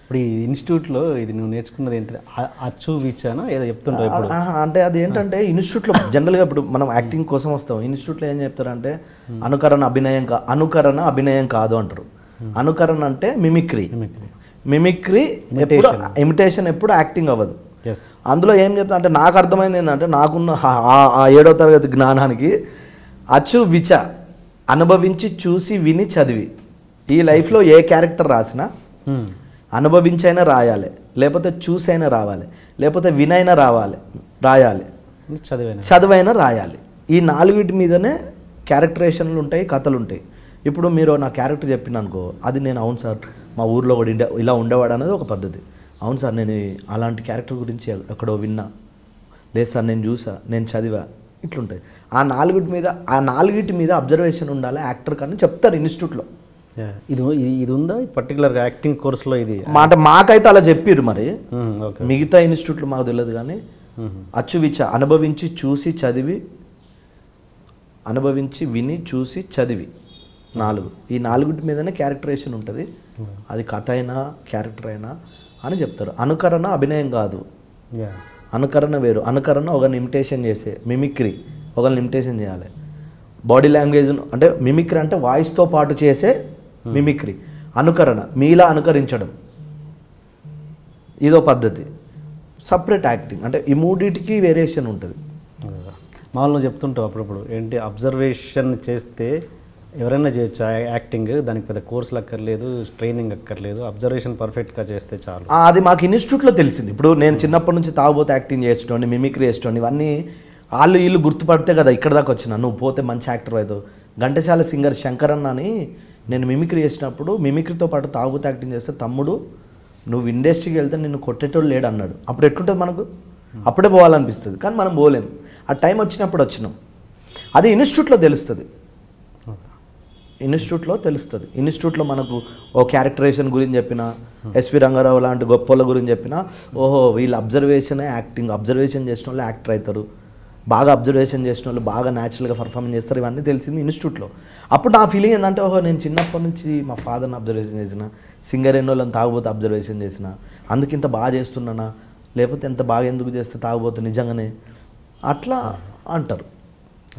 ఇప్పుడు ఈ ఇన్స్టిట్యూట్లో ఇది నువ్వు నేర్చుకున్నది ఏంటి? అచ్చు వీచానా ఏదో చెప్తుంటావు ఇప్పుడు? అంటే అది ఏంటంటే ఇన్స్టిట్యూట్లో జనరల్గా ఇప్పుడు మనం యాక్టింగ్ కోసం వస్తాం, ఇన్స్టిట్యూట్లో ఏం చెప్తారంటే అనుకరణ అభినయం కాదు అంటారు. అనుకరణ అంటే మిమిక్రీ ఎప్పుడు ఇమిటేషన్ ఎప్పుడు యాక్టింగ్ అవ్వదు. అందులో ఏం చెప్తా అంటే నాకు అర్థమైంది ఏంటంటే నాకున్న 7వ తరగతి జ్ఞానానికి అచ్చు విచ అనుభవించి చూసి విని చదివి ఈ లైఫ్లో ఏ క్యారెక్టర్ రాసినా అనుభవించైనా రాయాలి, లేకపోతే చూసైనా రావాలి, లేకపోతే వినైనా రాయాలి, చదువైనా రాయాలి. ఈ 4 మీదనే క్యారెక్టరేషన్లు ఉంటాయి, కథలు ఉంటాయి. ఇప్పుడు మీరు నా క్యారెక్టర్ చెప్పిన అనుకో, అది నేను అవును సార్ మా ఊర్లో కూడా ఇలా ఉండేవాడు అనేది ఒక పద్ధతి. అవును సార్ నేను అలాంటి క్యారెక్టర్ గురించి ఎక్కడో విన్నా, లేదు సార్ నేను చూసా, నేను చదివా, ఇట్లుంటాయి. ఆ 4 మీద అబ్జర్వేషన్ ఉండాలి యాక్టర్ కానీ చెప్తారు ఇన్స్టిట్యూట్లో. ఇది ఉందా పర్టికులర్గా యాక్టింగ్ కోర్సులో? ఇది అంటే మాకైతే అలా చెప్పారు, మరి మిగతా ఇన్స్టిట్యూట్లో మాకు తెలియదు. కానీ అచ్చువిచ అనుభవించి చూసి చదివి, అనుభవించి విని చూసి చదివి 4 ఈ 4 మీదనే క్యారెక్టరేషన్ ఉంటుంది. అది కథ అయినా క్యారెక్టర్ అయినా అని చెప్తారు. అనుకరణ అభినయం కాదు, అనుకరణ వేరు. అనుకరణ ఒకరిని ఇమిటేషన్ చేసే, మిమిక్రీ ఒకరిని ఇమిటేషన్ చేయాలి. బాడీ లాంగ్వేజ్ అంటే మిమిక్రీ అంటే వాయిస్తో పాటు చేసే మిమిక్రీ. అనుకరణ మీలా అనుకరించడం, ఇదో పద్ధతి. సపరేట్ యాక్టింగ్ అంటే ఈ 3టికి వేరియేషన్ ఉంటుంది. మామూలుగా చెప్తుంటావు అప్పుడప్పుడు ఏంటి, అబ్జర్వేషన్ చేస్తే ఎవరైనా చేయొచ్చు యాక్టింగ్, దానికి పెద్ద కోర్సులు అక్కర్లేదు, ట్రైనింగ్ అక్కర్లేదు, అబ్జర్వేషన్ పర్ఫెక్ట్గా చేస్తే చాలు. అది మాకు ఇన్స్టిట్యూట్లో తెలిసింది. ఇప్పుడు నేను చిన్నప్పటి నుంచి తాగుబోతే యాక్టింగ్ చేసేటోని, మిమిక్రీ చేసేటోని, ఇవన్నీ వీళ్ళు గుర్తుపడితే కదా ఇక్కడ దాకా వచ్చిన. నువ్వు పోతే మంచి యాక్టర్ అవుతావు. ఘంటసాల సింగర్ శంకరన్న అని నేను మిమిక్రీ చేసినప్పుడు, మిమిక్రీతో పాటు తాగుబోతే యాక్టింగ్ చేస్తే తమ్ముడు నువ్వు ఇండస్ట్రీకి వెళ్తే నిన్ను కొట్టేటోడు లేడు అన్నాడు. అప్పుడు ఎట్లుంటుంది మనకు? అప్పుడే పోవాలనిపిస్తుంది, కానీ మనం పోలేం. ఆ టైం వచ్చినప్పుడు వచ్చినాం. అది ఇన్స్టిట్యూట్లో తెలుస్తుంది. ఇన్స్టిట్యూట్లో మనకు ఓ క్యారెక్టరేషన్ గురించి చెప్పిన, ఎస్వి రంగారావు లాంటి గొప్పల గురించి చెప్పిన, ఓహో వీళ్ళు అబ్జర్వేషనే యాక్టింగ్, అబ్జర్వేషన్ చేసిన వాళ్ళు యాక్టర్ అవుతారు, బాగా అబ్జర్వేషన్ చేసిన వాళ్ళు బాగా న్యాచురల్గా పర్ఫార్మెన్స్ చేస్తారు, ఇవన్నీ తెలిసింది ఇన్స్టిట్యూట్లో. అప్పుడు నా ఫీలింగ్ ఏంటంటే, ఓహో నేను చిన్నప్పటి నుంచి మా ఫాదర్ని అబ్జర్వేషన్ చేసిన, సింగర్ ఎన్నో వాళ్ళని తాగుబోతే అబ్జర్వేషన్ చేసిన, అందుకు ఇంత బాగా చేస్తున్నానా, లేకపోతే ఎంత బాగా ఎందుకు చేస్తే తాగుబోతే నిజంగానే అట్లా అంటారు.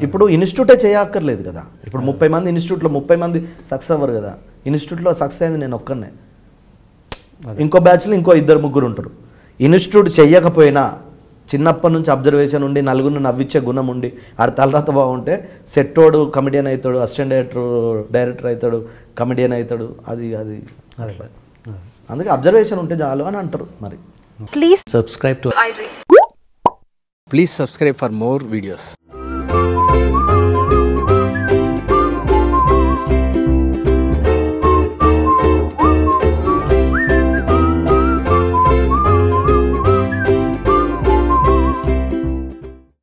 ఇప్పుడు ఇన్స్టిట్యూటే చేయక్కర్లేదు కదా. ఇప్పుడు 30 మంది ఇన్స్టిట్యూట్లో 30 మంది సక్సెస్ అవ్వరు కదా. ఇన్స్టిట్యూట్లో సక్సెస్ అయింది నేను ఒక్కనే, ఇంకో బ్యాచ్లో ఇంకో 2-3 ఉంటారు. ఇన్స్టిట్యూట్ చెయ్యకపోయినా చిన్నప్పటి నుంచి అబ్జర్వేషన్ ఉండి నలుగురిని నవ్వించే గుణం ఉండి ఆడ తలరాత బాగుంటే సెట్టోడు కమెడియన్ అవుతాడు, అసిస్టెంట్ డైరెక్టర్ అవుతాడు, కమెడియన్ అవుతాడు. అది అందుకే అబ్జర్వేషన్ ఉంటే చాలు అని అంటారు. మరి please subscribe for more videos.